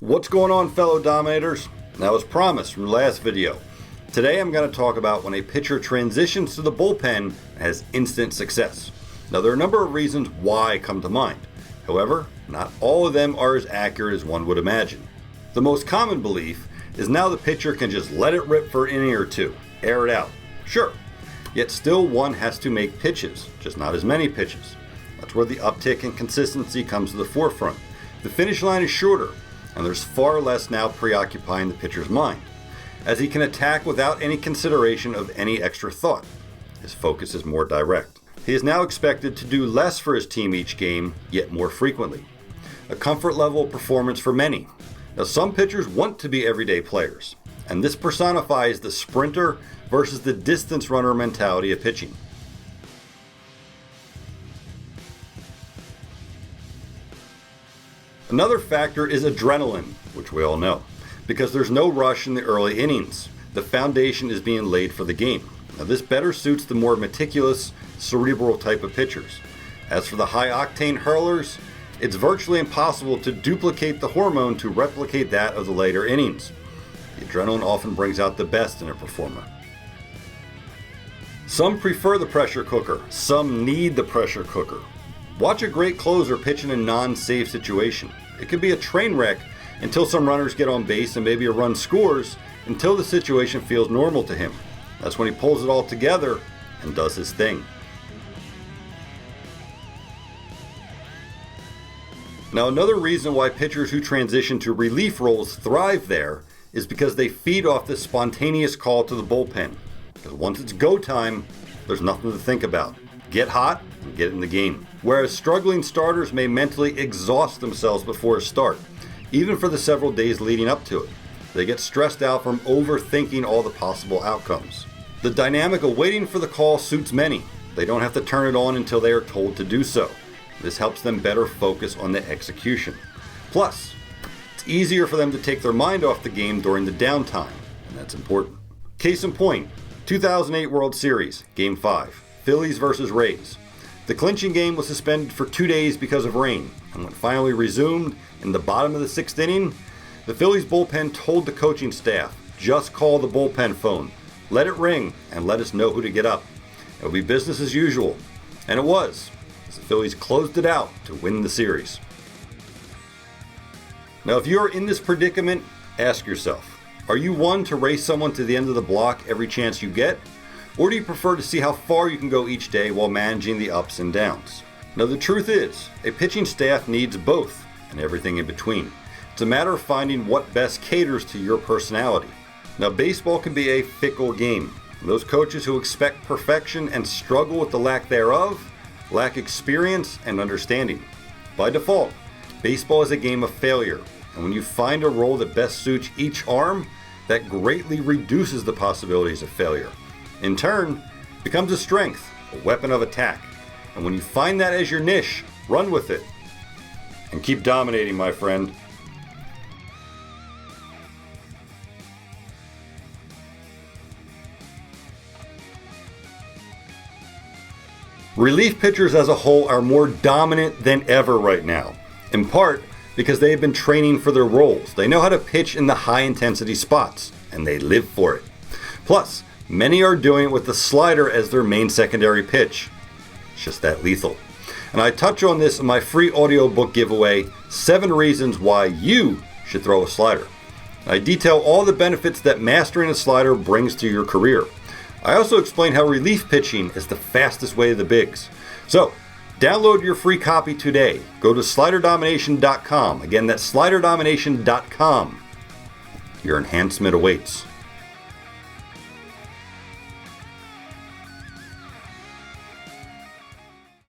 What's going on, fellow Dominators? Now, as promised from the last video, today I'm going to talk about when a pitcher transitions to the bullpen and has instant success. Now, there are a number of reasons why come to mind. However, not all of them are as accurate as one would imagine. The most common belief is now the pitcher can just let it rip for an inning or two, air it out. Sure, yet still one has to make pitches, just not as many pitches. That's where the uptick in consistency comes to the forefront. The finish line is shorter, and there's far less now preoccupying the pitcher's mind, as he can attack without any consideration of any extra thought. His focus is more direct. He is now expected to do less for his team each game, yet more frequently. A comfort level of performance for many. Now, some pitchers want to be everyday players, and this personifies the sprinter versus the distance runner mentality of pitching. Another factor is adrenaline, which we all know, because there's no rush in the early innings. The foundation is being laid for the game. Now, this better suits the more meticulous, cerebral type of pitchers. As for the high-octane hurlers, it's virtually impossible to duplicate the hormone to replicate that of the later innings. The adrenaline often brings out the best in a performer. Some prefer the pressure cooker. Some need the pressure cooker. Watch a great closer pitch in a non-safe situation. It could be a train wreck until some runners get on base and maybe a run scores until the situation feels normal to him. That's when he pulls it all together and does his thing. Now, another reason why pitchers who transition to relief roles thrive there is because they feed off this spontaneous call to the bullpen. Because once it's go time, there's nothing to think about. Get hot and get in the game. Whereas struggling starters may mentally exhaust themselves before a start, even for the several days leading up to it. They get stressed out from overthinking all the possible outcomes. The dynamic of waiting for the call suits many. They don't have to turn it on until they are told to do so. This helps them better focus on the execution. Plus, it's easier for them to take their mind off the game during the downtime, and that's important. Case in point, 2008 World Series, Game 5, Phillies versus Rays. The clinching game was suspended for 2 days because of rain, and when finally resumed in the bottom of the 6th inning, the Phillies bullpen told the coaching staff, just call the bullpen phone, let it ring, and let us know who to get up. It'll be business as usual. And it was, as the Phillies closed it out to win the series. Now, if you're in this predicament, ask yourself, are you one to race someone to the end of the block every chance you get? Or do you prefer to see how far you can go each day while managing the ups and downs? Now, the truth is, a pitching staff needs both and everything in between. It's a matter of finding what best caters to your personality. Now, baseball can be a fickle game. Those coaches who expect perfection and struggle with the lack thereof lack experience and understanding. By default, baseball is a game of failure, and when you find a role that best suits each arm, that greatly reduces the possibilities of failure. In turn, becomes a strength, a weapon of attack. And when you find that as your niche, run with it. And keep dominating, my friend. Relief pitchers as a whole are more dominant than ever right now, in part because they have been training for their roles. They know how to pitch in the high-intensity spots, and they live for it. Plus, many are doing it with the slider as their main secondary pitch. It's just that lethal. And I touch on this in my free audiobook giveaway, 7 Reasons Why You Should Throw a Slider. I detail all the benefits that mastering a slider brings to your career. I also explain how relief pitching is the fastest way to the bigs. So, download your free copy today. Go to sliderdomination.com. Again, that's sliderdomination.com. Your enhancement awaits.